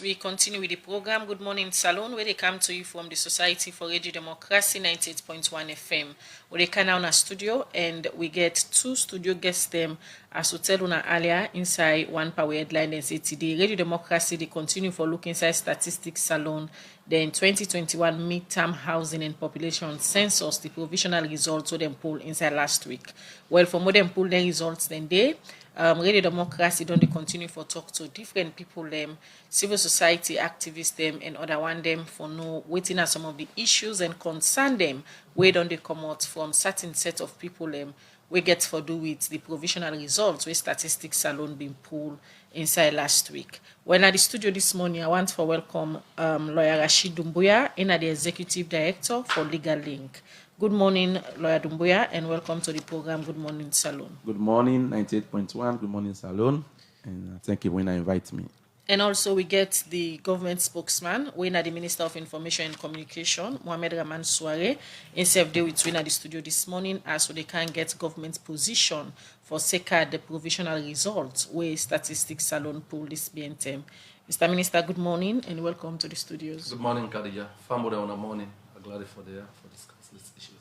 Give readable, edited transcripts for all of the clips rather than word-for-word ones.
We continue with the program Good Morning Salon, where they come to you from the Society for Radio Democracy 98.1 FM. Where they come down our studio and we get two studio guests them as we tell una earlier inside one power headline and say today Radio Democracy they continue for look inside statistics salon. Then 2021 midterm housing and population census, the provisional results so them poll inside last week. Well, for more than poll the results then they Radio Democracy don't they continue for talk to different people them, civil society activists them and other one them for know waiting at some of the issues and concern them where don't they come out from certain set of people them we get for do with the provisional results where statistics alone been pulled inside last week. When at the studio this morning, I want to welcome lawyer Rashid Dumbuya, the executive director for Legal Link. Good morning, Lawyer Dumbuya, and welcome to the program Good Morning Salon. Good morning, 98.1. Good morning, Salon. And thank you when I invite me. And also we get the government spokesman, the Minister of Information and Communication, Mohamed Rahman Souare, in self day with at the studio this morning as so they can get government position for SECA the provisional results where statistics salon poll this BNTM. Mr. Minister, good morning and welcome to the studios. Good morning, Khadija. Family on the morning. I'm glad for discuss these issues.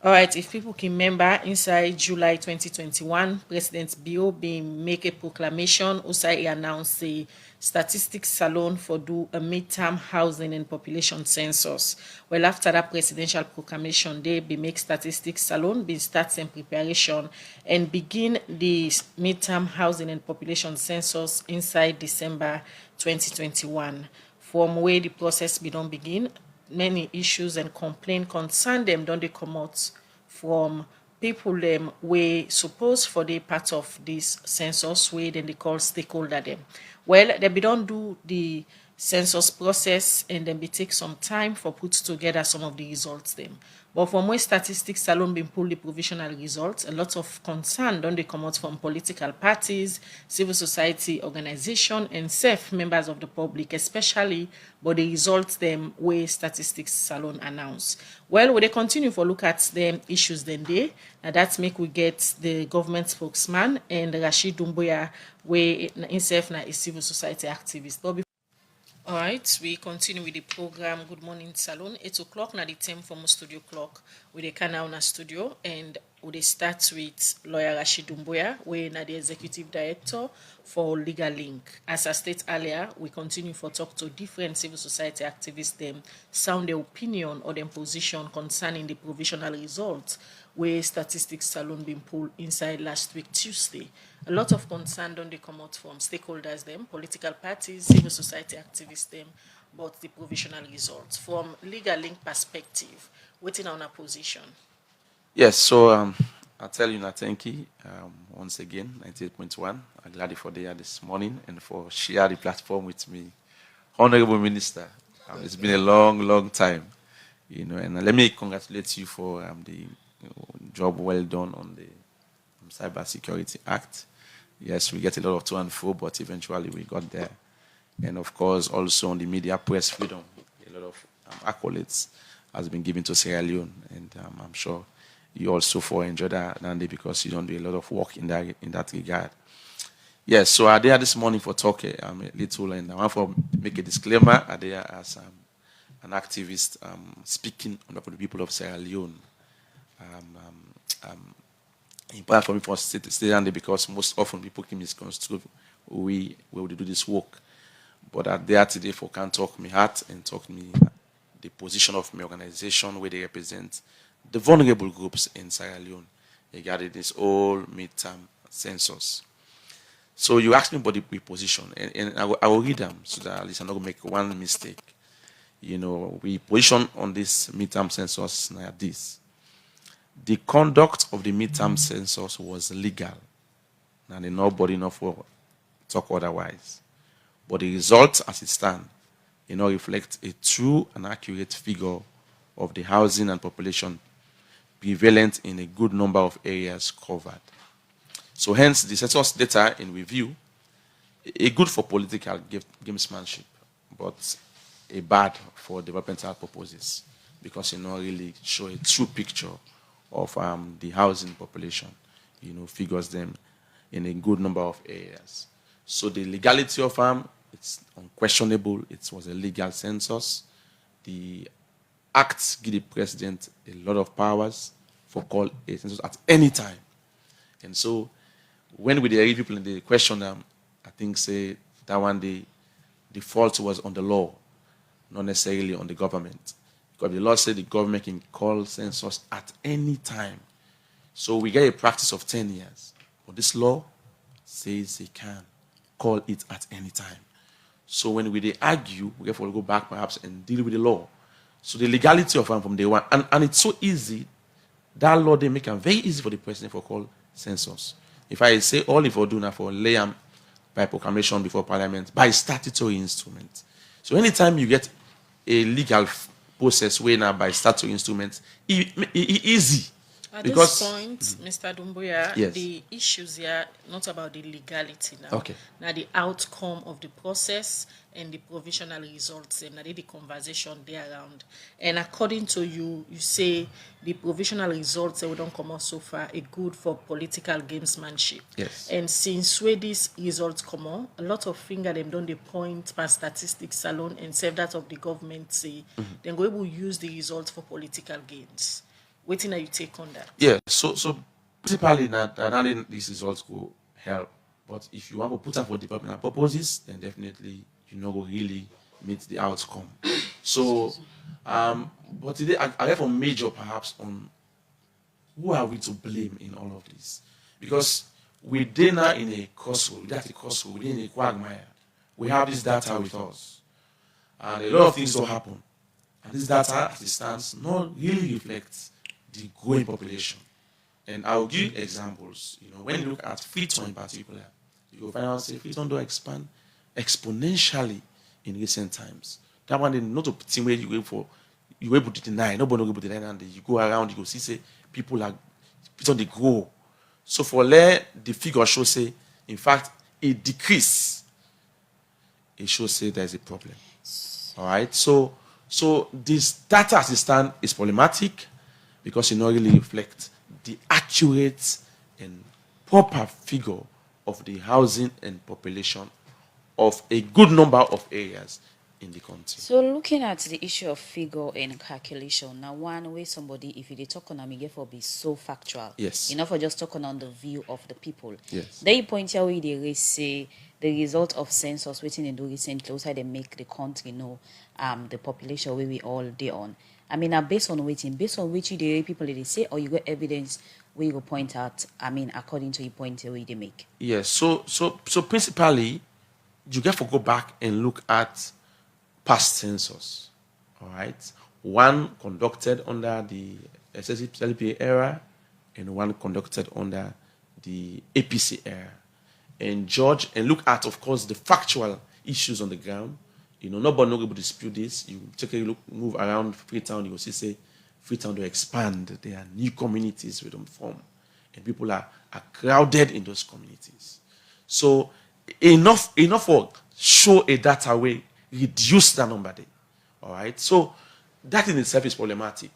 All right, if people can remember, inside July 2021, President Bio been make a proclamation. Also, he announced the statistics salon for do a midterm housing and population census. Well, after that presidential proclamation, they be make statistics salon, be start some preparation and begin the midterm housing and population census inside December 2021. From where the process be don't begin, many issues and complaint concern them don't they come out from people them we suppose for the part of this census where then they call stakeholder them. Well, they be don't do the census process and then be take some time for put together some of the results them. But from where statistics alone been pulled the provisional results, a lot of concern don't they come out from political parties, civil society organization, and self members of the public, especially but the results them where statistics salon announce. Well, we they continue for look at them issues then they. Now that's make we get the government spokesman and Rashid Dumbuya where himself na a civil society activist. But all right, we continue with the program Good Morning Salon. 8 o'clock, now the time for my studio clock. We the canal na studio and we start with lawyer Rashid Dumbuya, we na the executive director for Legal Link. As I stated earlier, we continue for talk to different civil society activists them sound their opinion or their position concerning the provisional results where statistics salon been pulled inside last week Tuesday. A lot of concern don't they come out from stakeholders them, political parties, civil society activists them, but the provisional results. From Legal Link perspective, waiting on a position. Yes, so I tell you, thank you once again, 98.1. I'm glad for there this morning and for share the platform with me. Honorable Minister, it's been a long time, and let me congratulate you for the job well done on the Cyber Security Act. Yes, we get a lot of to and fro, but eventually we got there. And of course, also on the media press freedom, a lot of accolades has been given to Sierra Leone, and I'm sure you also enjoy that, Nandi, because you don't do a lot of work in that regard. Yes, so I there this morning for talk a little, and I want to make a disclaimer. I there as an activist speaking on behalf of the people of Sierra Leone. Important for me for stay down there because most often people can misconstrue we will do this work. But I'm there today for can talk me heart and talk me the position of my organization where they represent the vulnerable groups in Sierra Leone regarding this whole midterm census. So you asked me about the position, and I will read them so that at least I'm not going to make one mistake. We position on this midterm census like this. The conduct of the midterm census was legal, and nobody not for talk otherwise. But the results as it stands, reflect a true and accurate figure of the housing and population prevalent in a good number of areas covered. So hence the census data in review, a good for political gamesmanship, but a bad for developmental purposes because really show a true picture of the housing population, figures them in a good number of areas. So the legality of It's unquestionable. It was a legal census. The Act give the president a lot of powers for call a census at any time. And so when we hear people in the question, I think say that one the fault was on the law, not necessarily on the government. Because the law said the government can call census at any time. So we get a practice of 10 years. But this law says they can call it at any time. So when they argue, we have to go back perhaps and deal with the law. So the legality of them from day one. And it's so easy. That law, they make it very easy for the president for call census. If I say all if I do now for lay them by proclamation before parliament, by statutory instrument. So anytime you get a legal process way now by statutory instruments, easy. At because, this point, Mr. Dumbuya, yes. the issues here not about the legality now. Okay. Now the outcome of the process and the provisional results, and the conversation there around. And according to you, you say the provisional results that we don't come out so far are good for political gamesmanship. Yes. And since where these results come on, a lot of finger them don't they point by statistics alone and say that of the government say then go able to use the results for political gains. Waiting that you take on that. Yeah, so principally not these results go help. But if you want to put up for development purposes, then definitely you know will really meet the outcome. So but today I have a major perhaps on who are we to blame in all of this? Because we're now in a crossroad, we're in a quagmire. We have this data with us. And a lot of things will happen. And this data as it stands not really reflects the growing population. And I'll give you examples. You know, when you look at Freetown in particular, you will find out say Freetown don't expand exponentially in recent times. That one is not a thing where you able to deny. Nobody will able to deny, and you go around, you go see say people are Freetown they grow. So for there, the figure shows say, in fact, a decrease. It shows say there's a problem. All right. So this data as it stands is problematic, because it not really reflects the accurate and proper figure of the housing and population of a good number of areas in the country. So looking at the issue of figure and calculation, now one way somebody, if you talk on a for be so factual. Yes. Enough for just talking on the view of the people. Yes. They point out where they say the result of census waiting and do recently, also they make the country know the population where we all day on. I mean, based on which the people they say, or you got evidence where you go point out, I mean, according to your point where they make. Yes, so principally, you get to go back and look at past census. All right. One conducted under the SSLPA era and one conducted under the APC era. And judge and look at, of course, the factual issues on the ground. You know, nobody will able to dispute this. You take a look, move around Freetown, you will see, say, Freetown will expand. There are new communities with them form. And people are crowded in those communities. So, enough for show a data way, reduce that number there. All right? So, that in itself is problematic.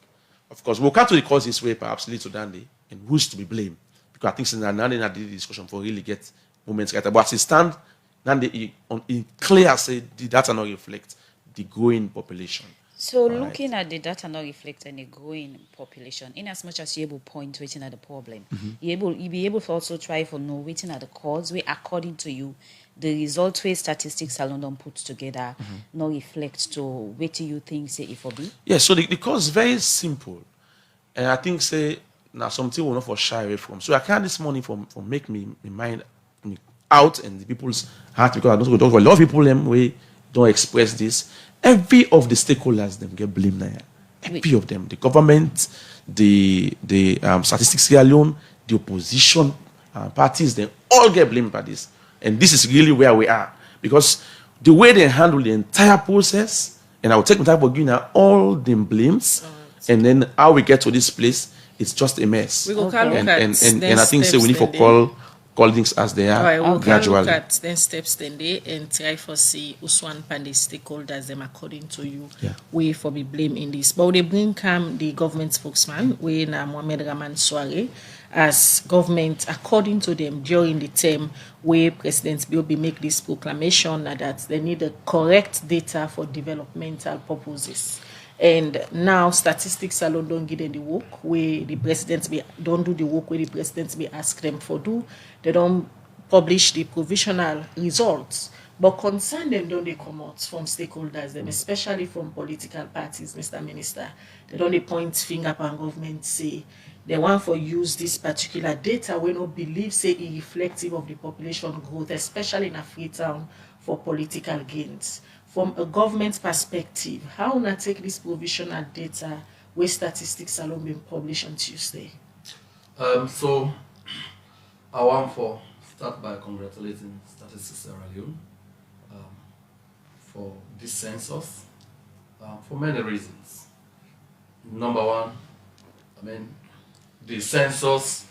Of course, we'll come to the cause this way, perhaps later down there, and who's to be blamed. Because I think since now they had the discussion for really get moments right. But as it stands, now in clear say the data not reflect the growing population. So looking at the data not reflecting the growing population, in as much as you're able to point waiting at the problem, you'll be able to also try for know waiting at the cause where according to you, the results where statistics are London put together not reflect to what do you think say it will be? Yeah, so the cause is very simple. And I think say now something will not for shy away from. So I can't this morning from make me mind out and the people's heart, because I don't talk about a lot of people them way don't express this. Every of the stakeholders them get blamed now. Every of them, the government, the statistics alone, the opposition parties, they all get blamed by this. And this is really where we are, because the way they handle the entire process, and I will take my time for giving all the blames, and then how we get to this place, it's just a mess. We go and I think say we need to call call things as they All are right, we can gradually. look at then steps then they and try for see Uswan Pande stakeholders them according to you. Yeah. We for be blame in this. But they bring come the government spokesman, we na Mohamed Rahman Soare, as government according to them during the term where President Biobi make this proclamation that they need the correct data for developmental purposes. And now statistics alone don't give them the work where the presidents be don't do the work where the presidents be ask them for do. They don't publish the provisional results. But concern them don't they come out from stakeholders, them, especially from political parties, Mr. Minister. They don't they point finger upon government say they want for use this particular data we not believe say it reflective of the population growth, especially in a free town for political gains. From a government perspective, how will not take this provisional data where statistics alone been published on Tuesday? So I want to start by congratulating Statistics Sierra Leone for this census for many reasons. Number one, I mean, the census,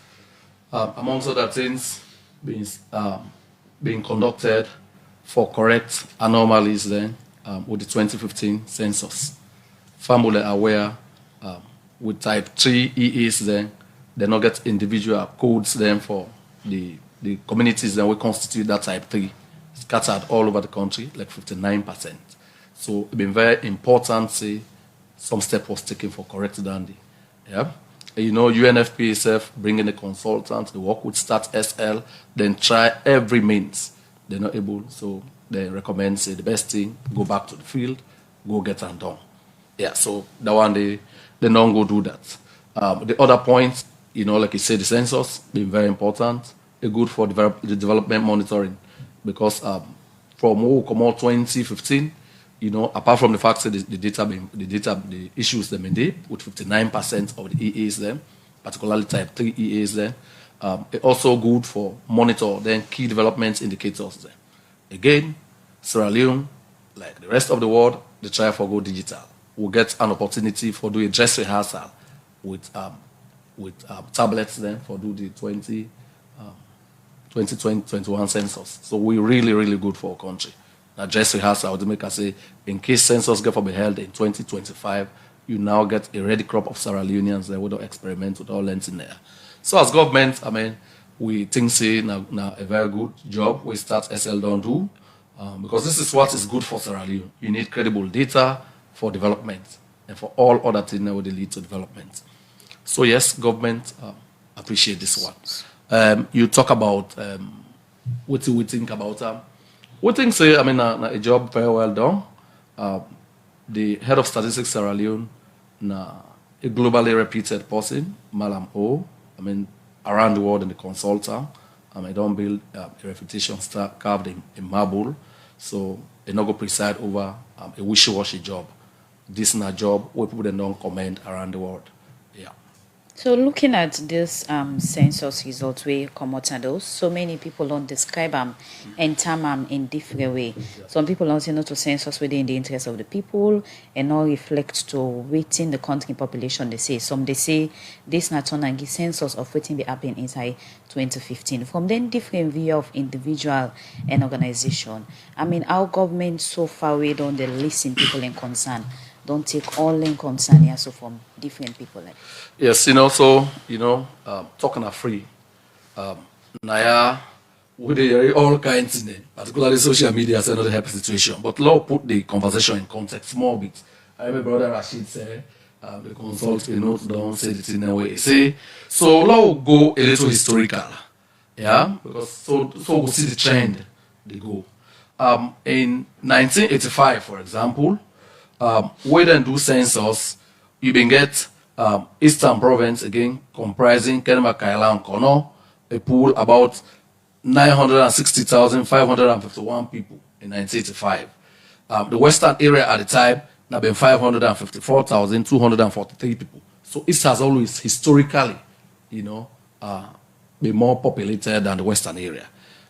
amongst other things, being conducted for correct anomalies then with the 2015 census. Family aware with type 3 EAs then, they not get individual codes then for the communities that will constitute that type 3 scattered all over the country, like 59%. So it's been very important, say, some step was taken for correcting Dandy. Yeah. You know, UNFPA itself bringing a consultant, they work with Stat SL, then try every means. They're not able, so they recommend, say, the best thing, go back to the field, go get it done. Yeah, so that one, they don't go do that. The other point, you know, like you said, the census, been very important. It's good for the development monitoring because from 2015, you know, apart from the fact that the issues them indeed with 59% of the EAs then, particularly type 3 EAs then, it's also good for monitor then key development indicators then. Again, Sierra Leone, like the rest of the world, they try for go digital. We'll get an opportunity for do a dress rehearsal with tablets then for do the 2021 census. So we're really, really good for our country. Now, dress rehearsal would make us say, in case census get to be held in 2025, you now get a ready crop of Sierra Leoneans that would experiment with all lengths in there. So as government, I mean, we think say now a very good job we start SL don't do because this is what is good for Sierra Leone. You need credible data for development and for all other things that would lead to development. So yes, government appreciate this one. You talk about what do we think about we think say I mean a job very well done. The head of statistics Sierra Leone, a globally reputed person, Malam O. I mean around the world in the consultant. I don't build a reputation carved in marble, so they not go preside over a wishy-washy job. This is a job where people don't comment around the world. Yeah. So looking at this census results we come out and those, so many people don't describe them and term them in different way. Some people don't say not to census within the interest of the people and not reflect to within the country population they say. Some they say this not on and census of waiting be happening inside 2015. From then different view of individual and organization. I mean our government so far we don't they listen people in concern. Don't take all in concern here so from different people. Like. Yes, you know, so, you know, talking are free. Naya, with all kinds in it, particularly social media, is another happy situation. But Law put the conversation in context more bit. I remember Brother Rashid said, the consult, you know, don't say it in a way. Say, so Law go a little historical. Yeah, because so we'll see the trend they go. In 1985, for example, we then do census, you can get Eastern Province again, comprising Kenema, Kaila, and Kono, a pool about 960,551 people in 1985. The Western area at the time, now been 554,243 people. So East has always historically, you know, been more populated than the Western area.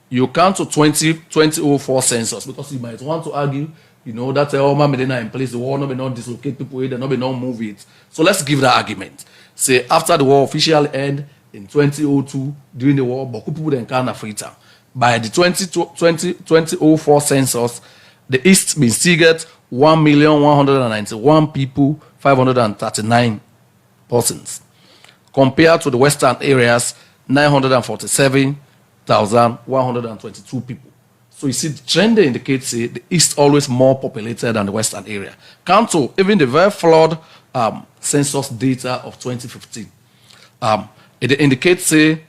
You count to 2004 census because you might want to argue, you know, that Medina in place, the war not be not dislocate people, they not be not move it. So let's give that argument. Say after the war officially end, in 2002 during the war, but people then kind of Freetown. By the 2004 census, the East been still get 1,191 people, 539 persons, compared to the Western areas, 947,122 people. So you see, the trend indicates the East always more populated than the Western area. Count to even the very flawed census data of 2015. It indicates the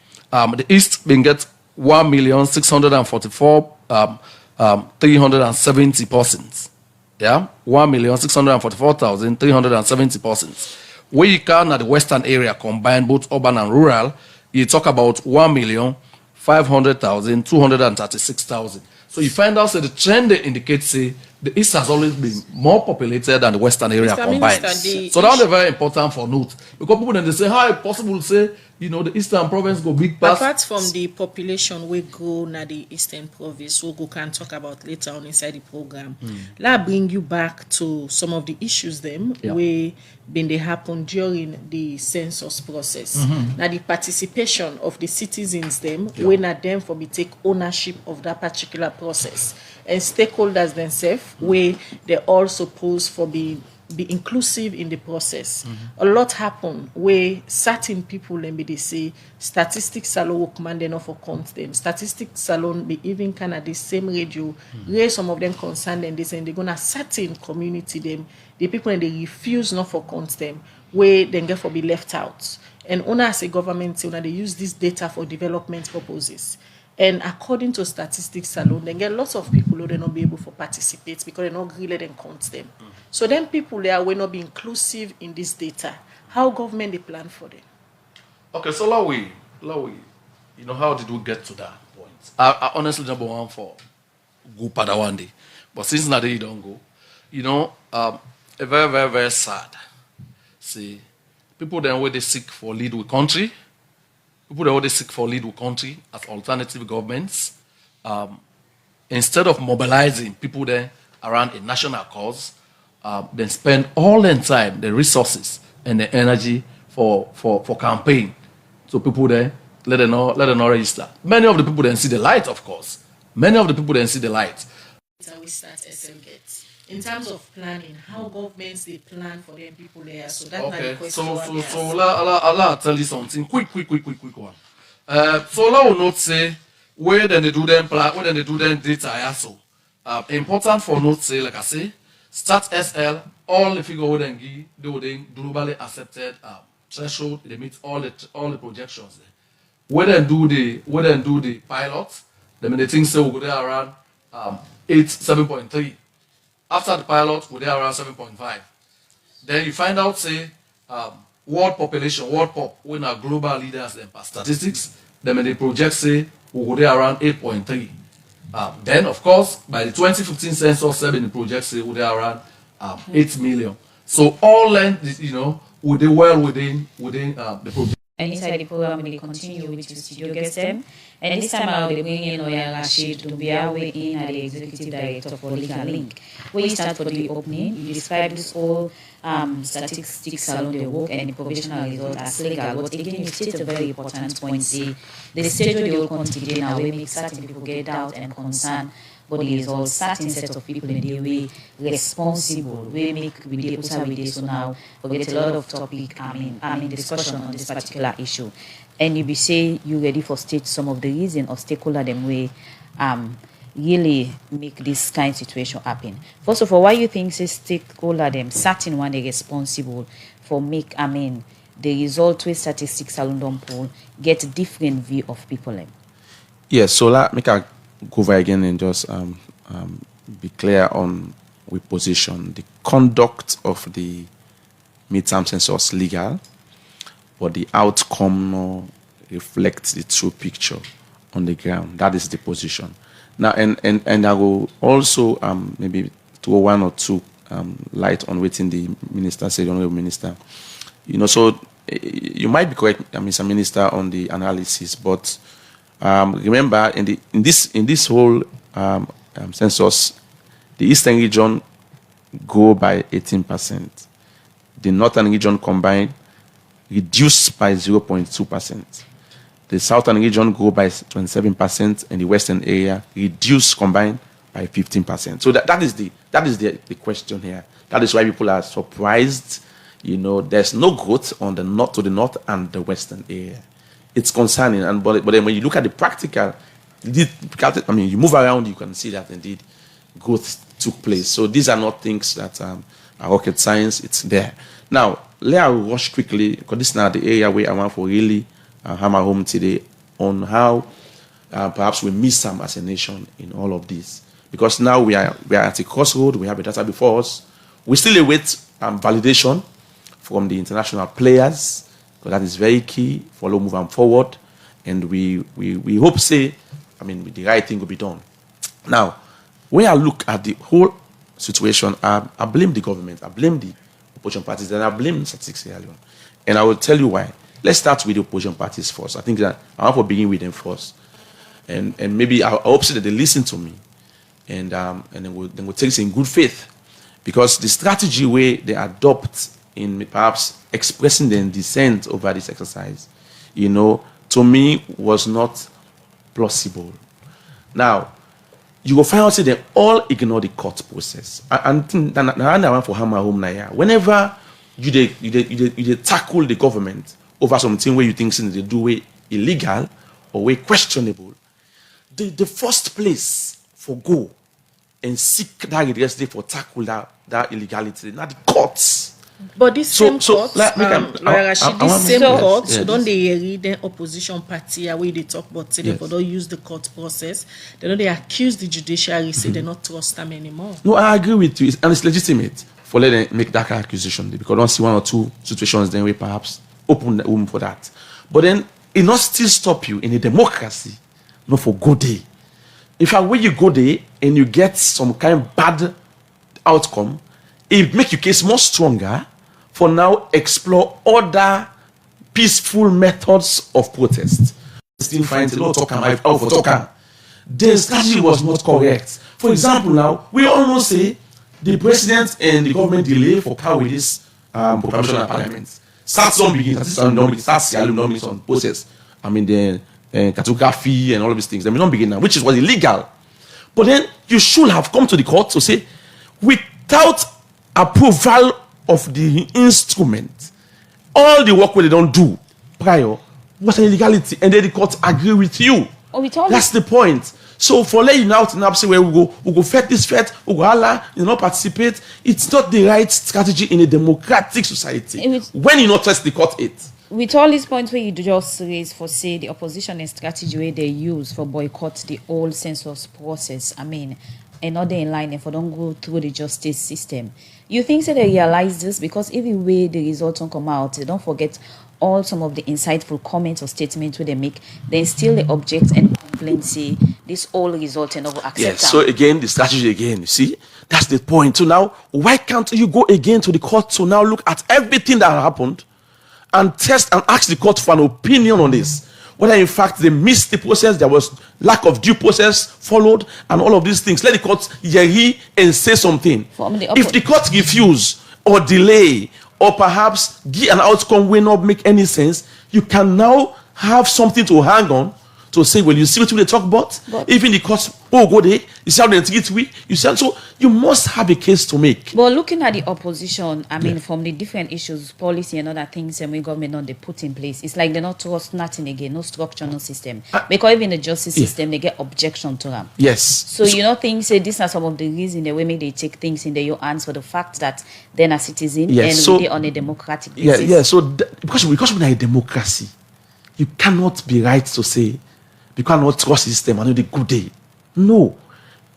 East been get 1,644,370 persons. Yeah, 1,644,370 persons. Where you count at the Western area, combine both urban and rural, you talk about 1,500,236,000. So you find out that the trend indicates the East has always been more populated than the Western area Mr. combined. Minister, So that's very important for note. Because people then they say, how is it possible to say, the Eastern province go big past? apart from the population we grow na the Eastern province, we can talk about later on inside the program. Let bring you back to some of the issues them we been they happen during the census process. Now the participation of the citizens them, when at them for be take ownership of that particular process, and stakeholders themselves, where they all supposed for be inclusive in the process. A lot happen where certain people then be they say statistics alone workman they not for count them. Statistics alone be even kind of the same radio. Where some of them concerned and they say they're gonna certain community them. The people and they refuse not for count them where then get for be left out. And only as a government they use this data for development purposes. And according to statistics alone, they get lots of people who they not be able to participate because they not really then count them. So then people there will not be inclusive in this data. How government they plan for them? Okay, so Lawi, how did we get to that point? I honestly number one for go pada one day, but since now you don't go, a very, very, very sad. See, people then where they seek for lead with country. People that always seek for lead with country as alternative governments, instead of mobilizing people there around a national cause, then spend all their time, the resources, and the energy for campaign. So people there let them not register. Many of the people then see the light, of course. Many of the people then see the light. We start SM gets. In terms of planning, how governments they plan for them people there. So that's not the question. So I'll tell you something. Quick one. So I will not say where then they do them plan, where then they do them data also. Important for note say, like I say, start SL, all the figure would then give they would globally accepted threshold, they meet all the projections there. Where then do the pilot, then the things say we go there around 7.3. After the pilot, we're there around 7.5. Then you find out, say, world population, world pop, when our global leaders and statistics, then when they project, say, we'll go there around 8.3. Then, of course, by the 2015 census, 7 project, say, we're there around 8 million. So all length, we're well within the project. And inside the program, we continue with the studio guest them. And this time I'll be bringing in Lawyer Rashid to be our way in as the Executive Director for Legal Link. When you start for the opening, you describe this whole statistics along the work and the provisional result as legal. But again, you state a very important point. The stage where the whole country now, we make certain people get doubt and concern. But there is all certain set of people in the way responsible. We make with the also with this so now we get a lot of topic. Discussion on this particular issue, and you be say you ready for state some of the reason or stakeholder them way really make this kind of situation happen. First of all, why you think say stakeholder them certain one they responsible for make the result with statistics alone poll get different view of people them. Yes, so let me go over again and just be clear on we position the conduct of the midterm census legal, but the outcome no reflects the true picture on the ground. That is the position. Now, and I will also maybe throw one or two light on waiting the minister said, honorable minister. So you might be correct, Mr. Minister, on the analysis, but remember, in this whole census, the Eastern region grew by 18%. The Northern region combined reduced by 0.2%. The southern region grew by 27%, and the western area reduced combined by 15%. So that is the question here. That is why people are surprised. There's no growth on the north to the north and the western area. It's concerning, but then when you look at the practical, you move around, you can see that indeed growth took place. So these are not things that are rocket science. It's there. Now, let us rush quickly, because this is now the area where I want to really hammer home today on how perhaps we miss some as a nation in all of this. Because now we are at a crossroad. We have a data before us. We still await validation from the international players, because that is very key. Follow, move, and forward. And we hope, the right thing will be done. Now, when I look at the whole situation, I blame the government, I blame the opposition parties, and I blame statistics earlier on. And I will tell you why. Let's start with the opposition parties first. I think that I want to begin with them first. And maybe I hope that they listen to me. And then we'll take this in good faith. Because the strategy way they adopt in perhaps expressing their dissent over this exercise, to me was not plausible. Now, you will find out that they all ignore the court process. And I want for hammer home now. Whenever you tackle the government over something where you think they do way illegal or way questionable, the first place for go and seek that redress day for tackle that illegality, not the courts. But this same court, like, this same court, yeah, don't they read the opposition party where they talk about today, but don't use the court process. They accuse the judiciary, say they not trust them anymore. No, I agree with you, and it's legitimate for letting them make that kind of accusation, because I don't see one or two situations then we perhaps open the room for that. But then it not still stop you in a democracy, not for good day. In fact, when you go there and you get some kind of bad outcome, it make your case more stronger for now explore other peaceful methods of protest. Still find a lot of talk. The strategy was not correct. For example, now we almost say the president and the government delay for car with this proclamation of parliament. Starts on begin, starts on process. The cartography and all of these things. They may not begin now, which was illegal. But then you should have come to the court to say, without approval of the instrument, all the work where they don't do prior was an illegality, and then the court agree with you. That's the point. So for letting you out and say where we go fight this fight, we go Allah, not participate. It's not the right strategy in a democratic society. When you not trust the court, with all these points where you just raise for say the opposition and strategy where they use for boycott the whole census process, and not in line and for don't go through the justice system. You think that they realize this? Because even way the results don't come out, they don't forget all some of the insightful comments or statements where they make, then still they object and complain, say this all result and over accept. Yes, so again, the strategy again, you see, that's the point. So now, why can't you go again to the court to now look at everything that happened and test and ask the court for an opinion on this? Whether in fact they missed the process, there was lack of due process followed, and all of these things. Let the court hear and say something. If the court refuse or delay or perhaps give an outcome will not make any sense, you can now have something to hang on to say, well, you see what they talk about? Even the courts, go there, you see how they take it, you see, so you must have a case to make. But looking at the opposition, from the different issues, policy and other things and we government not they put in place, it's like they not trust nothing again, no structure, no system. Because even the justice system, they get objection to them. Yes. So you know things say these are some of the reasons the way make they take things in their hands for the fact that they're a citizen and we on a democratic basis. Yeah. So because we're a democracy, you cannot be right to say you cannot trust the system and know the good day. No.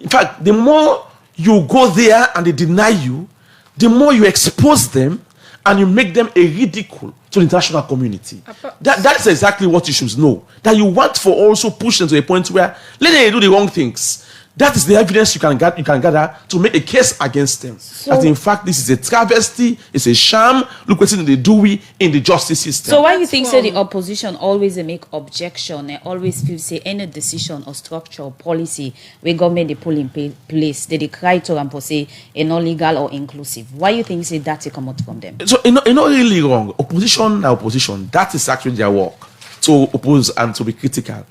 In fact, the more you go there and they deny you, the more you expose them and you make them a ridicule to the international community. That's exactly what you should know. That you want for also push them to a point where let them do the wrong things. That is the evidence you can gather to make a case against them. So, that in fact this is a travesty, it's a sham. Look what they do in the justice system. So why you think say the opposition always make objection and always feel say any decision or structure or policy where government they pull in place, they cry to and say a not legal or inclusive? Why you think say that come out from them? So it's not really wrong. Opposition. That is actually their work. to oppose and to be critical.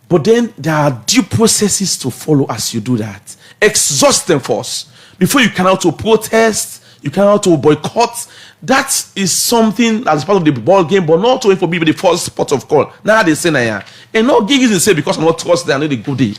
But then there are due processes to follow as you do that. Exhaust them first. Before you can out to protest, you can out to boycott. That is something that's part of the ball game, but not to for people the first pot of call. Now they say, nah, and not give you say because I'm not trust they are not a good day.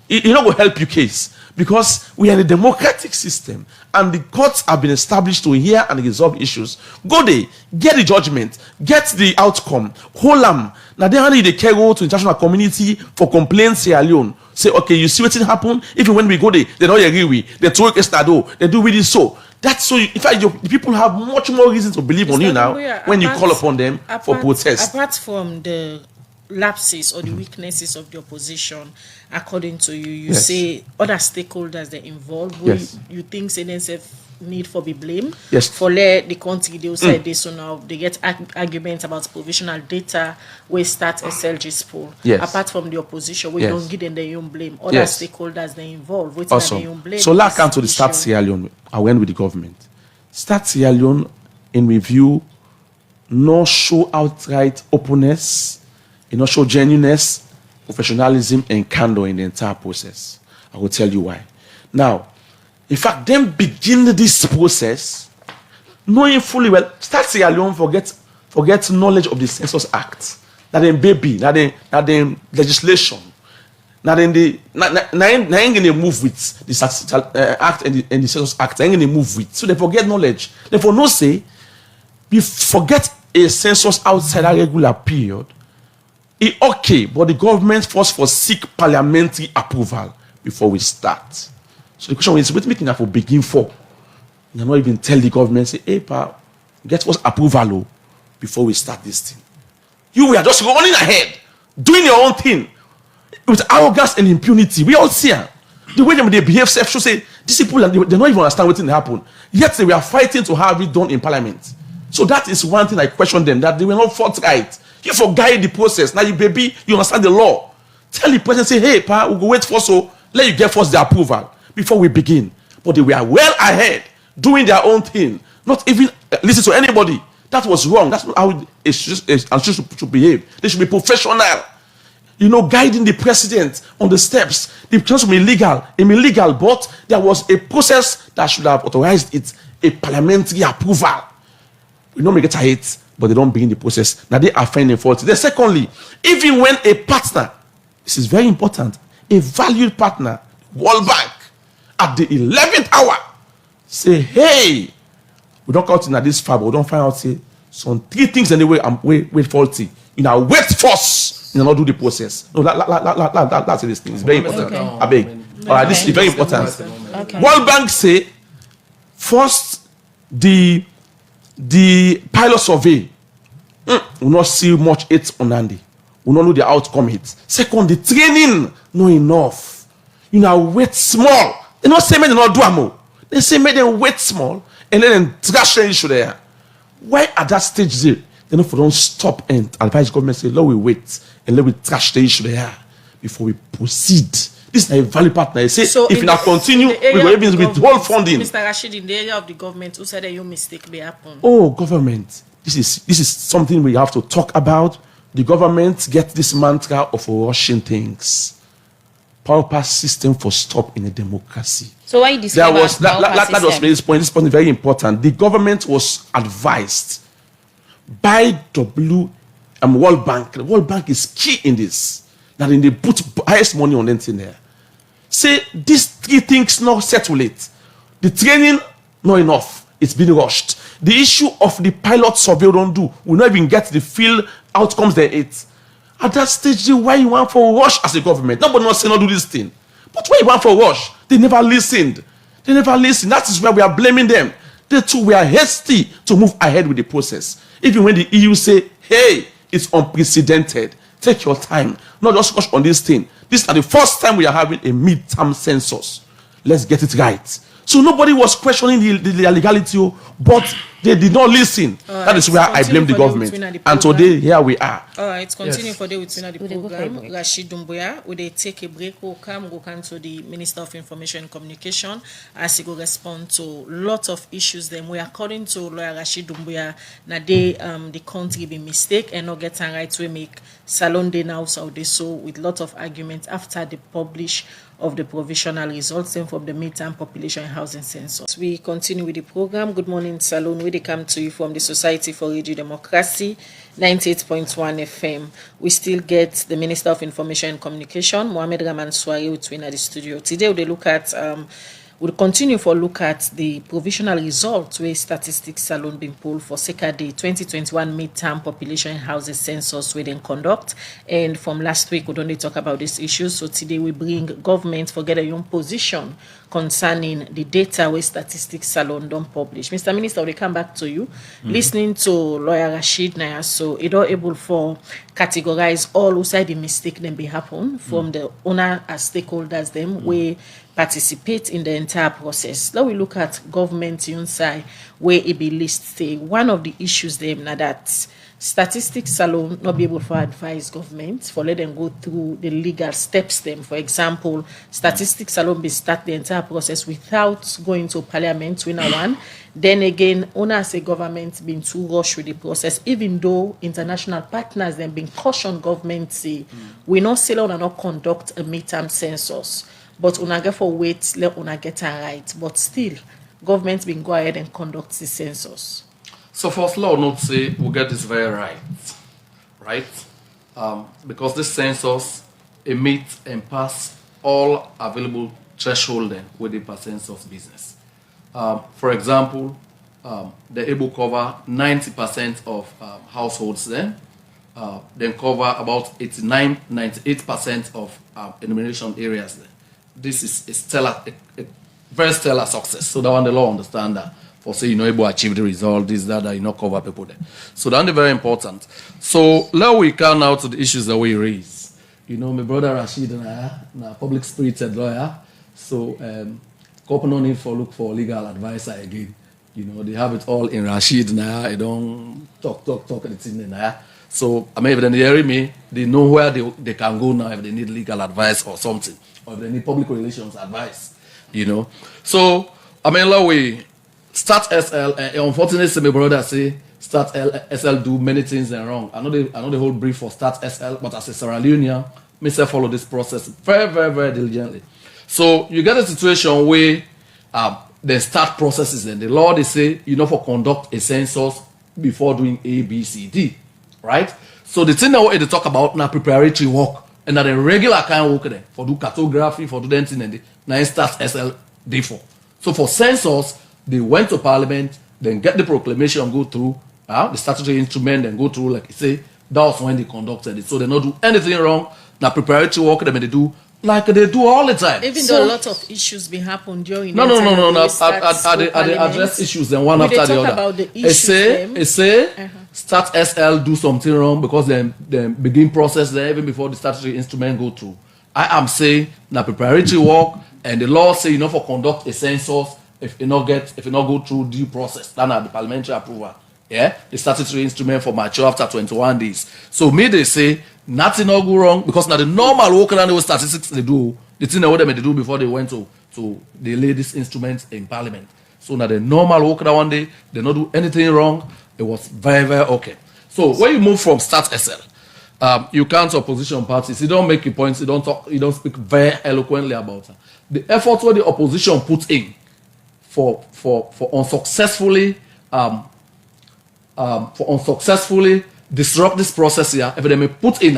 It not will help your case because we are in a democratic system and the courts have been established to hear and resolve issues. Go there, get the judgment, get the outcome, hold them. Now they only they carry to international community for complaints here alone. Say, okay, you see what happen? Even when we go there, they don't agree with. They throw estado, they do really so. That's so. In fact, the people have much more reason to believe on you now when you call upon them for protest. Apart from the lapses or the weaknesses of the opposition, according to you, you say other stakeholders that involved. You think NSF need for be blamed for let the country they say this, so now they get arguments about provisional data where start SLG's poll. Apart from the opposition, we don't give them their own blame. Other stakeholders they involved. Awesome. Their own blame. So like to the Start Sierra Leone, I went with the government. Start Sierra Leone in review, no show outright openness, no show genuineness, professionalism, and candor in the entire process. I will tell you why. Now, in fact, them begin this process knowing fully well, Start Sierra Leone forget knowledge of the Census Act. That then baby, that then legislation. Now then they ain't gonna move with the Census Act and the Census Act. They ain't gonna move with. So they forget knowledge. Therefore, no say, we forget a census outside a regular period. It okay, but the government first seek parliamentary approval before we start. So the question is, what making for begin for? You not even tell the government, say, hey, pa, get first approval before we start this thing. You are just running ahead, doing your own thing with arrogance and impunity. We all see her. The way they behave, should say these people they don't even understand what happened. Yet they were fighting to have it done in parliament. So that is one thing I question them, that they were not forthright. You forget the process. Now you baby, you understand the law. Tell the president, say, hey, pa, we'll go wait for so let you get first the approval before we begin. But they were well ahead, doing their own thing, not even listen to anybody. That was wrong. That's not how it should behave. They should be professional. You know, guiding the president on the steps. The process was illegal, but there was a process that should have authorized it, a parliamentary approval. We don't make it hate, but they don't begin the process. Now they are finding fault. Then secondly, even when a partner, this is very important, a valued partner, World Bank, at the 11th hour, say, hey, we don't count in this far, but we don't find out, say, some 3 things anyway, wait faulty. You know, wait first, you know, not do the process. No, that's this thing. It's very important. Okay. I beg. All right, this is very important. Okay. World Bank say, first, the pilot survey will not see much hate on Andy. We don't know the outcome hit. Second, the training not enough. You know, wait small. They not say me they not do more. They say me them wait small and then trash the issue there. Why at that stage there? They don't stop and advise government say, let we wait and let we trash the issue there before we proceed. This is a valid partner. They say so if you not continue, we will even withhold funding. Mr. Rashid, in the area of the government, who said that your mistake may happen? Oh, government. This is something we have to talk about. The government get this mantra of rushing things. Power pass system for stop in a democracy. So why this? That was this point. This point is very important. The government was advised by World Bank. The World Bank is key in this. That they put highest money on anything there. Say these 3 things not settle it. The training not enough. It's been rushed. The issue of the pilot survey don't do. We not even get the field outcomes there. At that stage, why you want for rush as a government? Nobody not say not do this thing. But why you want for rush? They never listened. That is why we are blaming them. They too were hasty to move ahead with the process. Even when the EU say, hey, it's unprecedented. Take your time. Not just rush on this thing. This is the first time we are having a midterm census. Let's get it right. So nobody was questioning the legality, but They did not listen. That is where I blame the government. And today, here we are. All right, continue Yes. for the within the Would they go for a program. break? Rashid Dumbuya, would they take a break? We'll come to the Minister of Information and Communication as he will respond to lot of issues. Then we, according to lawyer Rashid Dumbuya, now they the country be mistake and not getting right to make Salon Day now Saudi so with lot of arguments after the publish of the provisional results from the midterm population and housing census. We continue with the program. Good morning, Salon. We come to you from the Society for Radio Democracy, 98.1 FM. We still get the Minister of Information and Communication, Mohamed Rahman Swari, with in the studio. Today we look at we'll continue for look at the provisional results where statistics salon been pulled for second day 2021 midterm population and housing census we then conduct. And from last week we don't talk about these issues. So today we bring government for get a young position concerning the data where statistics salon don't publish. Mr. Minister, we come back to you. Listening to lawyer Rashid Naya, so it all able for categorize all who say the mistake then be happen from the owner as stakeholders them we participate in the entire process. Now we look at government inside where it be list say one of the issues them now that statistics alone not be able to advise government for let them go through the legal steps them. For example, statistics alone be start the entire process without going to parliament winner one. Then again, owner as a government been too rushed with the process, even though international partners then been caution government say we not sell on and not conduct a midterm census. But una get for wait, let una get it right. But still, government been go ahead and conduct the census. So first law not say we'll get this very right? Because this census emits and pass all available threshold then with the per census business. For example, they're able to cover 90% of households then cover about 98% of enumeration areas then. This is a very stellar success. So that one the law understand that for say you're not able to achieve the result, this, that you not cover people there. So that's very important. So now we come now to the issues that we raise. You know, my brother Rashid and I public spirited lawyer. So couple no need for look for legal advisor again. You know, they have it all in Rashid now. I don't talk anything in there. So I mean if they hear me, they know where they can go now if they need legal advice or something. Or if they need public relations advice, you know. So, I mean, like we start SL, unfortunately, my brother say start SL do many things wrong. I know the whole brief for start SL, but as a Sierra Leonean, me say follow this process very, very, very diligently. So, you get a situation where they start processes and the law, they say, you know, for conduct a census before doing A, B, C, D, right? So, the thing that they talk about now preparatory work, and that the regular kind of work there for do cartography, for do anything and now starts SL day 4. So for census, they went to parliament, then get the proclamation, go through the statutory instrument, then go through, like I say, that was when they conducted it. So they not do anything wrong. Now preparatory work them they do like they do all the time. Even though a lot of issues be happen during No. I address issues then one We after dey the talk other. about the issues They say start SL do something wrong because then begin process there even before the statutory instrument go through. I am saying now preparatory work and the law say you know for conduct a census if you not go through due process then the parliamentary approval. Yeah, the statutory instrument for mature after 21 days. So me they say nothing not go wrong because now the normal work around the statistics they do, the thing that what they do before they went to they lay this instrument in parliament. So now the normal work around one day, they not do anything wrong. It was very, very okay. So when you move from start SL, you can't opposition parties. You don't make your points. You don't talk. You don't speak very eloquently about it. The effort where the opposition put in for unsuccessfully disrupt this process here, if they may put in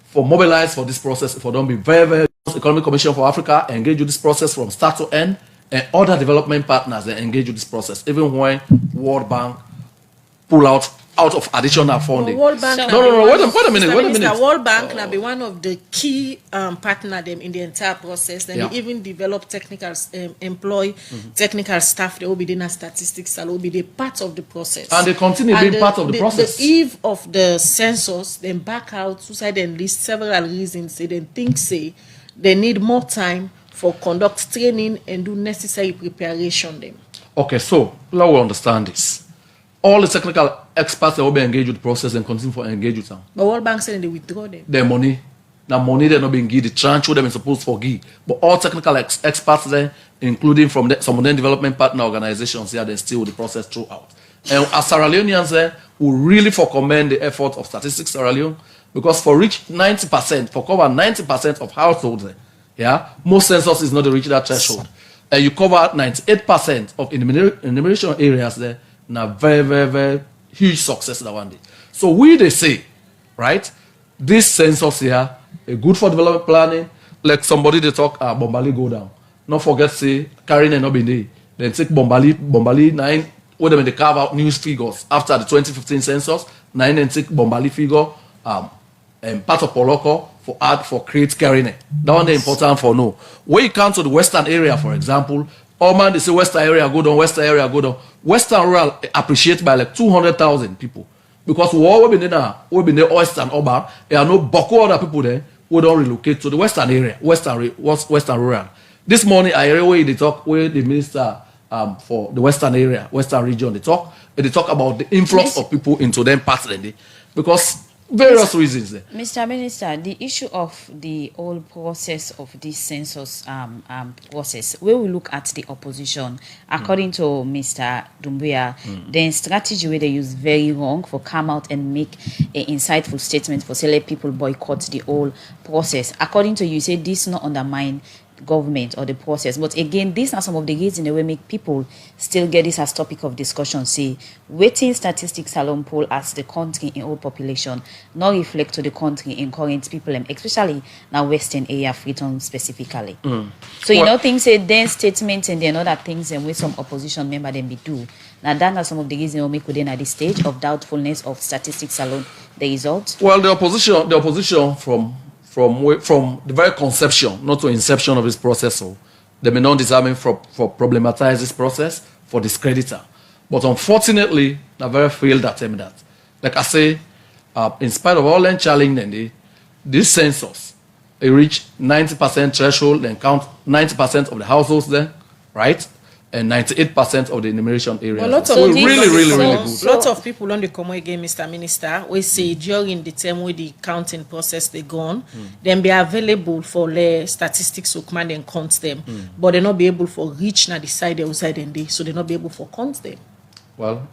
for mobilize for this process, for don't be very, very Economic Commission for Africa engage with this process from start to end, and other development partners they engage with this process, even when World Bank pull out of additional funding. World Bank Wait a minute. World Bank now be one of the key partner them in the entire process. Then they even develop technical, employ technical staff. They will be doing statistics. They will be the part of the process. And they continue being part of the process. The eve of the census, then back out, suicide and list several reasons. They then think they need more time for conduct training and do necessary preparation them. Okay, so now we understand this. all the technical experts that will be engaged with the process and continue to engage with them. But World Bank saying they withdraw them. Their money. Now money they're not being given, the tranche them is supposed to give. But all technical experts there, including from some of the development partner organizations here, they still the process throughout. And as Sierra Leoneans there, we really commend the effort of Statistics Sierra Leone, because for reach 90%, for cover 90% of households there, yeah, most census is not to reach that threshold. And you cover 98% of enumeration areas there, now very, very, very huge success that one day. So they say, right, this census here, good for development planning, like somebody they talk, Bombali go down. Not forget say, carrying and not be there. Then take Bombali 9, where they carve out news figures after the 2015 census, 9 and take Bombali figure, and part of Poloko for create carrying. That one is important for no. When you come to the western area, for example, all man they say western area go down, western area go down. Western rural appreciated by like 200,000 people. Because we all been there western urban, there are no boko other people there who don't relocate to the western area, western rural. This morning I hear where they talk, where the minister for the western area, western region, they talk about the influx of people into them parts of the day. Because various reasons there. Mr. Minister, the issue of the whole process of this census process, where we look at the opposition, according to Mr. Dumbuya, the strategy where they use very wrong for come out and make an insightful statement for say let people boycott the whole process. According to you, say this not undermine government or the process, but again these are some of the reasons that make people still get this as topic of discussion. Say waiting statistics alone poll as the country in all population not reflect to the country in current people, especially now western area Freetown specifically. So you know things say then statements and then other things and with some opposition member then be do. Now that are some of the reasons we make within at this stage of doubtfulness of statistics alone the result. Well, the opposition from the very conception, not to inception of this process, so they may not deserve for problematize this process for discreditor. But unfortunately, they very failed attempt that. Like I say, in spite of all the challenge, this census, it reached 90% threshold, then count 90% of the households there, right? And 98% of the enumeration areas. Well, lots of really good. Lots of people on the come again, Mr. Minister, we say during the time where the counting process they go on, then be available for the statistics so command and count them, but they not be able for reach na the side outside and they, so they not be able for count them. Well,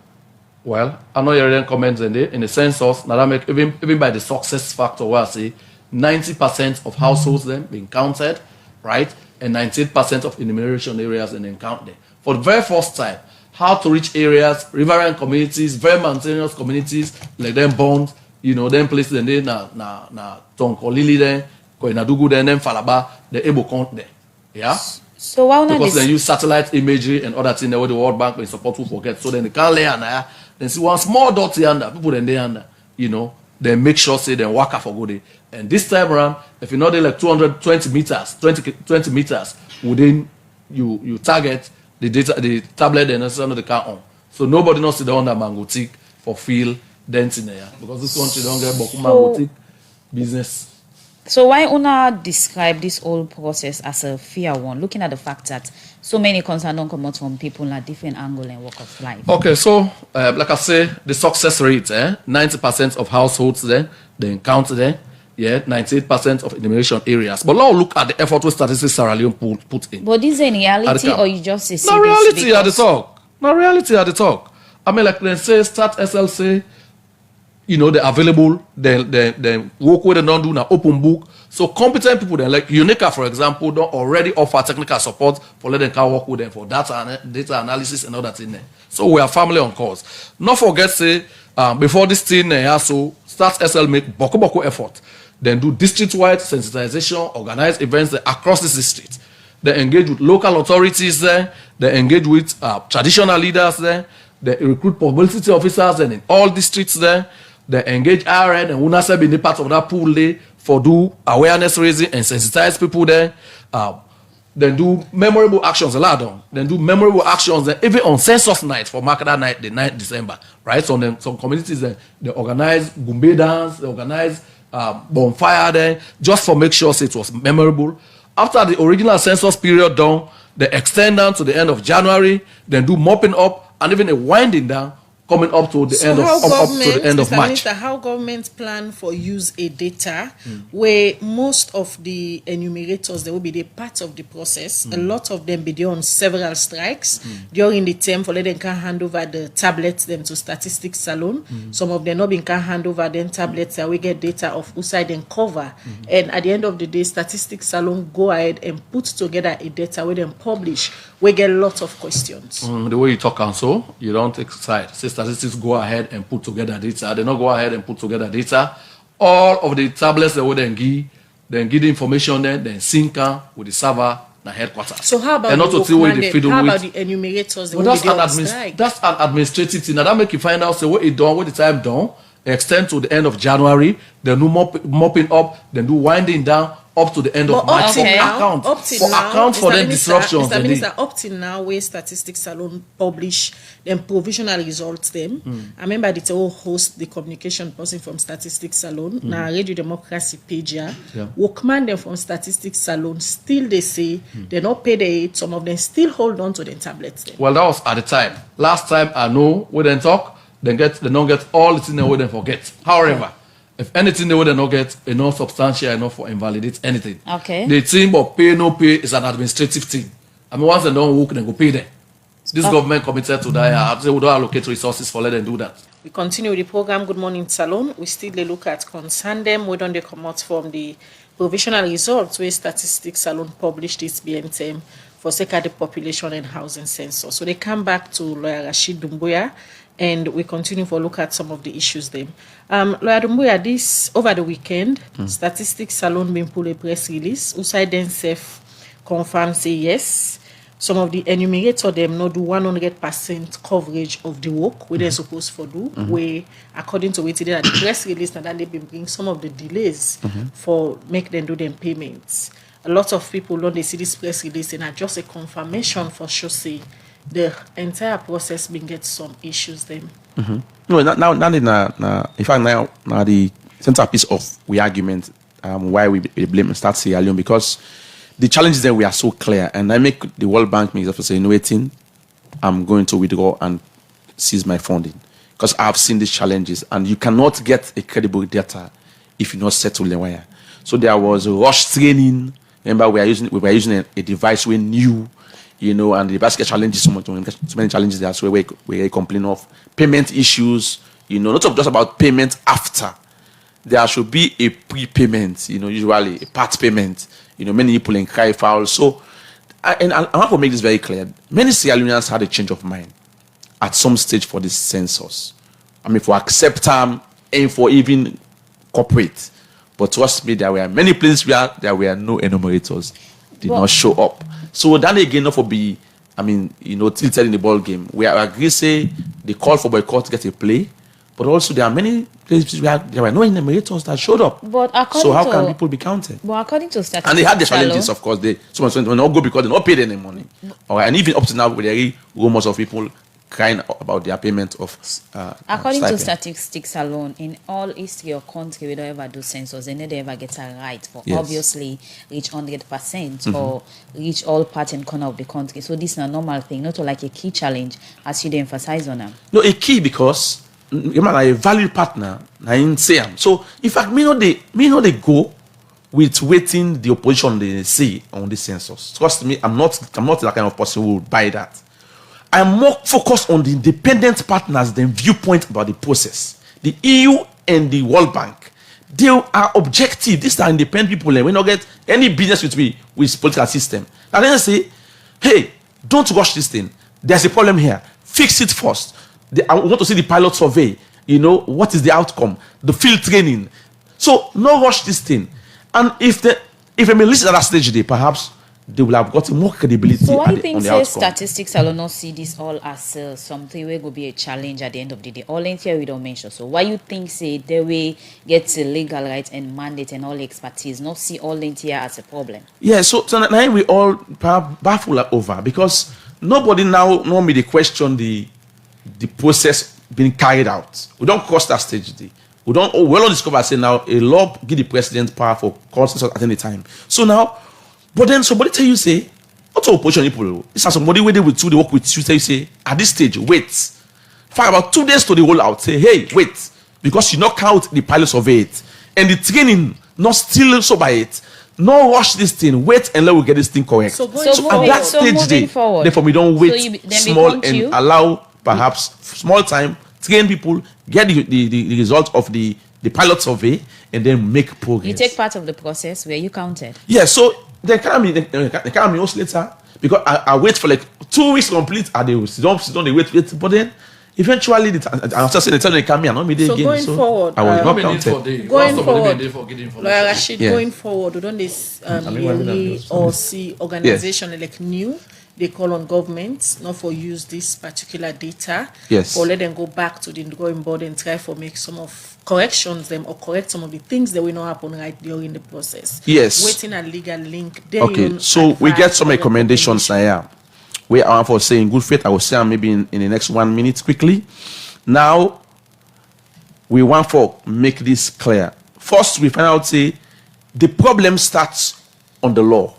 I know you already comments in the census. Now that make even by the success factor, where I say 90% of households then being counted, right, and 98% of enumeration areas and then count them. For the very first time, how to reach areas, riverine communities, very mountainous communities, like them Bond, them places and then na Tonkolili then, Koinadugu then Falaba, they're able to count them. Yeah? So why not because they use satellite imagery and other things that the World Bank will support to forget. So then they can't lay under, then see one small dot under, people then they under, they make sure say they walk for good day. And this time around, if you know they like 220 meters, 20 meters within you target the data, the tablet and the car on. So nobody knows sit down that mangotic for field dents in there. Because this country don't get boku mangotic business. So why una describe this whole process as a fair one, looking at the fact that so many concerns don't come out from people in a different angle and walk of life? Okay, so like I say, the success rate, 90% of households there, they encounter there, 98% of enumeration areas. But now look at the effort with Statistics Sierra Leone put in. But this is in reality or you just say no reality at the talk. No reality at the talk. I mean, like they say, Start SLC, they're available, they work with and don't do an open book. So competent people then, like Unica, for example, don't already offer technical support for letting them work with them for data analysis and all that in there. So we are family on course. Not forget, say, before this thing, so Start SL make boko effort. Then do district-wide sensitization, organize events across the district. They engage with local authorities there. They engage with traditional leaders there. They recruit publicity officers and in all districts there. They engage RN and UNASEB in the part of that pool there for do awareness raising and sensitize people there. Then do memorable actions, Then do memorable actions even on census night for Makada night, the 9th December. Right? So then some communities they organize Gumbe dance, they organize bonfire there, just for make sure it was memorable. After the original census period done, they extend down to the end of January, then do mopping up and even a winding down coming up to the So end of how up to the end of Mr. March. Minister, how government plan for use a data where most of the enumerators, they will be the part of the process. A lot of them be there on several strikes during the term for let them can hand over the tablets them to statistics salon. Some of them not been can hand over them tablets that we get data of who side and cover. And at the end of the day, statistics salon go ahead and put together a data where them publish. We get a lot of questions. The way you talk, council, you don't take side. Say statistics go ahead and put together data. They not go ahead and put together data. All of the tablets they will then give the information then sync with the server na headquarters. So how about and the not to see where they workman fiddle then? How with. about the enumerators? They Well, will be there on strike. that's an administrative thing. Now that make you find out say what it done, what the time done, extend to the end of January, then do mopping up, then do winding down up to the end of But March up till Okay. now, account for Mr. them Minister, disruptions. Mr. They Minister, did. up till now, where statistics salon publish them provisional results them. I remember the whole host, the communication person from statistics salon, now Radio Democracy page, Yeah. workman them from statistics salon, still they say they not pay the aid. Some of them still hold on to the tablets. Them. Well, that was at the time. Last time I know we then talk, they don't get all the things they wouldn't forget. However, if anything they wouldn't not get enough substantial enough for invalidate anything. Okay. The thing of pay no pay is an administrative thing. I mean, once they don't work, they go pay them. This government committed to that. They would allocate resources for let them do that. We continue with the program Good Morning Salon. We still dey look at concern them. We don't they come out from the provisional results where statistics salon published this BNTM for sake of the population and housing census. So they come back to Lawyer Rashid Dumbuya and we continue to look at some of the issues them. Lawyer Dumbuya, this over the weekend, statistics salon been pull a press release. Usai then self confirm say yes. Some of the enumerator them not do 100% coverage of the work where they're supposed to do. Where according to what they did at the press release, and then they've been bringing some of the delays for make them do them payments. A lot of people don't they see this press release and are just a confirmation for sure say the entire process been get some issues them. No, in fact, now the centerpiece of we argument why we blame start Sierra Leone because the challenges there we are so clear, and I make the World Bank make say, waiting, I'm going to withdraw and seize my funding because I've seen these challenges, and you cannot get a credible data if you not settle the wire. So there was rush training. Remember, we were using a device we knew. And the basket challenges, so many challenges there. So we complain of payment issues. Not just about payment after. There should be a prepayment. Usually a part payment. Many people in cry foul. So, I want to make this very clear. Many Sierra Leoneans had a change of mind at some stage for this census. I mean, for accept them and for even cooperate. But trust me, there were many places where there were no enumerators. Did not show up. So that again not for be, tilted in the ball game. We agree say the call for boycott to get a play, but also there are many places where there were no enumerators that showed up. But according so how to, can people be counted? But according to statistics, And they had the challenges, of course. Some will not go because they not paid any money. All right, and even up to now, there are rumors of people crying about their payment of. according to stipend. statistics alone, in all history of country, we don't ever do census. They never ever get a right for Yes. obviously reach 100% or reach all part and corner of the country. So this is a normal thing, not like a key challenge, as you dey emphasize on them. No, a key because a valued partner. I didn't say am. So in fact, me know they go with waiting the opposition they say on this census. Trust me, I'm not that kind of person who would buy that. I'm more focused on the independent partners than viewpoint about the process. The EU and the World Bank, they are objective. These are independent people, and we don't get any business with me with political system. And then they say, hey, don't rush this thing. There's a problem here. Fix it first. I want to see the pilot survey. What is the outcome? The field training. So no rush this thing. And if I may listen at that stage today, perhaps they will have gotten more credibility So why you on think the say outcome. statistics alone not see this all as something where go be a challenge at the end of the day? All in here we don't mention. So why you think say they will get the legal rights and mandate and all expertise, not see all in here as a problem? Yeah, so now we all baffled over because nobody now normally they question the process being carried out. We don't cross that stage today. We all discover say now a law give the president power for consensus at any time. So now, but then somebody tell you say, not all opposition people. This is somebody where they will do the work with you. Say at this stage, wait. for about 2 days to the rollout, say, hey, wait, because you not count the pilot survey it, and the training not still so by it. No rush this thing. Wait and let we get this thing correct. So at that stage, therefore we don't wait small and allow perhaps small time, train people, get the result of the pilot survey, and then make progress. You take part of the process where you counted. Yeah, so they can't be also later because I wait for like 2 weeks complete. And they don't they wait, but then eventually I'm just saying the time they come here, not me so again. Going forward, I was not counted. Lawyer Rashid, going forward, we don't this yearly or see organization like new. They call on governments not for use this particular data. Yes. Or let them go back to the drawing board and try for make some of corrections them or correct some of the things that will not happen right during the process. Yes. Waiting a legal link. Okay, so we get some recommendations now. We are for saying good faith. I will say maybe in the next 1 minute quickly. Now, we want to make this clear. First, we find out say the problem starts on the law.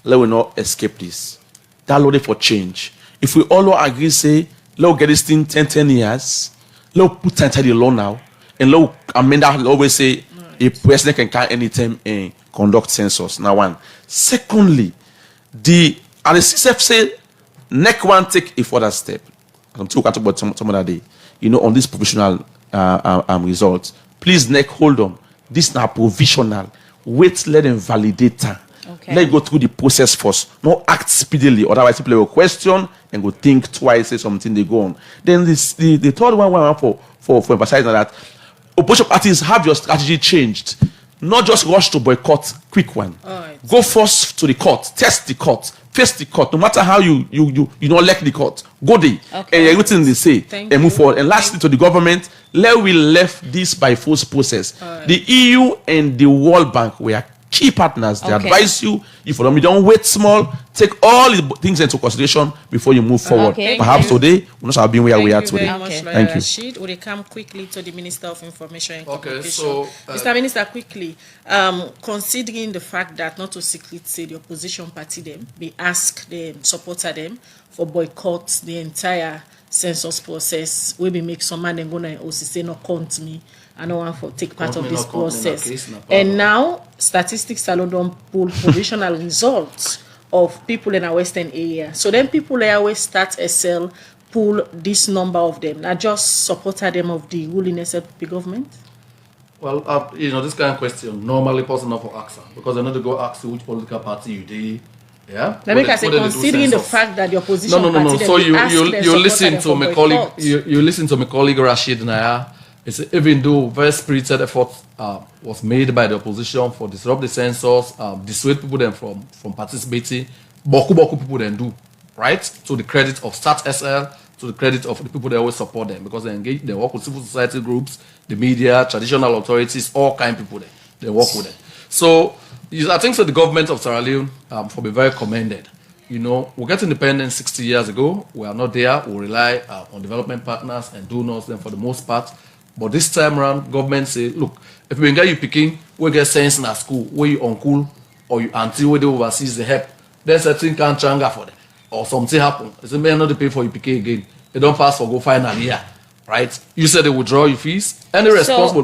Let we not escape this. That law for change. If we all agree, say, let's get this thing 10 years, let's put inside the law now, and let's amend that law. Always say a president can come anytime and conduct census. Now, one. Secondly, the CSF say next one take a further step. I'm talking about some other day. On this provisional results. Please, next hold on. This now provisional. Wait, let them validate that. Okay. Let's go through the process first. Not act speedily. Otherwise, people will question and go think twice, say something, they go on. Then the third one for emphasizing that opposition parties have your strategy changed. Not just rush to boycott, quick one. Right. Go first to the court, test the court, face the court. No matter how you don't like the court, go there and everything they say and move forward. And lastly, to the government, let we left this by force process. Right. The EU and the World Bank were key partners. They advise you, if you don't wait small, take all the things into consideration before you move forward. Perhaps today, we're not have been where we are today. Thank you. Rashid, will they come quickly to the Minister of Information and Communication? So, Mr. Minister, quickly, considering the fact that not to secret say the opposition party them, we ask them, supporter them for boycott the entire census process, we be make some man and go and say no count me. I don't want to take part of this process. And now, statistics alone don't pull provisional results of people in our western area. So then people there always start SL, pull this number of them. Not just supporter them of the ruling SLP government? Well, this kind of question, normally person not for ask because they know to go ask which political party you did. Yeah. Let me say, considering the fact that the opposition party... So you listen to my colleague, you listen to my colleague Rashid Naya. It's even though very spirited effort was made by the opposition for disrupt the census, dissuade people then from participating, boku people then do, right? To the credit of Start SL, to the credit of the people that always support them because they engage, they work with civil society groups, the media, traditional authorities, all kind of people there. They work with them. So I think the government of Sierra Leone for be very commended. We got independence 60 years ago. We are not there. We rely on development partners and donors then for the most part. But this time around, government say, look, if we get you picking, we get sense in our school, where you uncle or you auntie, where they overseas the help, then something can't changa for them. Or something happen. They say, may not pay for you picking again. They don't pass for go final year. Right? You said they withdraw your fees. Any responsible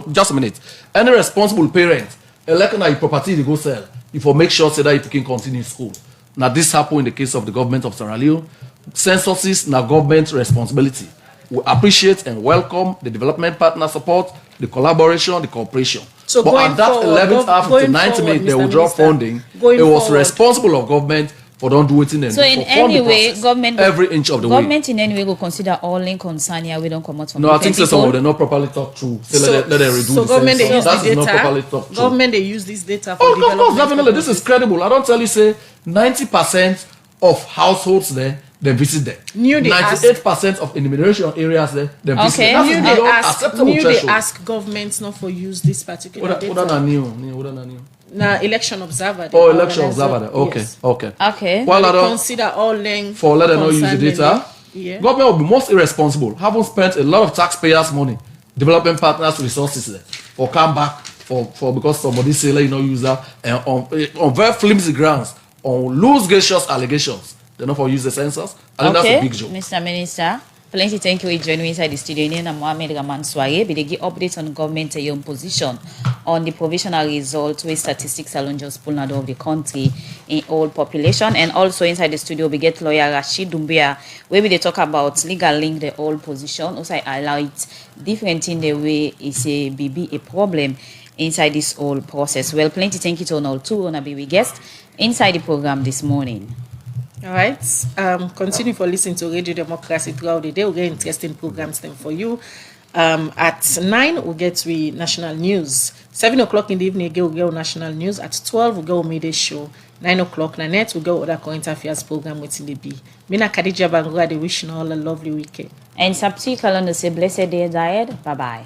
parent, elect on your property they go sell, you for make sure say that you picking continue school. Now this happened in the case of the government of Sierra Leone. Censuses now government responsibility. We appreciate and welcome the development partner support, the collaboration, the cooperation. So but at that 11th half to 90 minutes, they withdraw funding. It was responsible of government for don't do it in them. So in any way, government every inch of the way. Government in any way will consider all in concern here. We don't come out from. No, I think some of them not properly talked through. So let them redo so the government they use that this not data. properly talked through. Government they use this data for development. Of course, definitely. This is credible. I don't tell you say 90% of households there. They visit them. 98% of enumeration areas there, they visit them. They ask governments not for use this particular data. What are new? Now, election observer. Election observer. Okay, yes. okay. Well, I don't consider all length for let them not use the data. Yeah. Government will be most irresponsible. Haven't spent a lot of taxpayers' money, developing partners' resources there, for come back for because somebody say let you not use that and on very flimsy grounds, on loose gaseous allegations. They not for use the census. I think that's a big joke. Mr. Minister. Plenty thank you for joining me inside the studio. Nina Mohamed Raman Soare, we dey give updates on government position on the provisional results where statistics alone just pull out of the country in all population. And also inside the studio we get lawyer Rashid Dumbia, where we dey talk about legal link the all position. Also I highlight different in the way is a BB a problem inside this whole process. Well, plenty thank you to all two on a BB guest inside the program this morning. All right. Continue for listening to Radio Democracy throughout the day. We'll get interesting programs then for you. At 9, we'll get to national news. 7 o'clock in the evening, we'll get national news. At 12, we'll go midday show. 9 o'clock, Nanette, we'll go other current affairs program within the B. Mina Khadija Bangura, they wish you all a lovely weekend. And subsequently, say blessed day ahead. Bye-bye.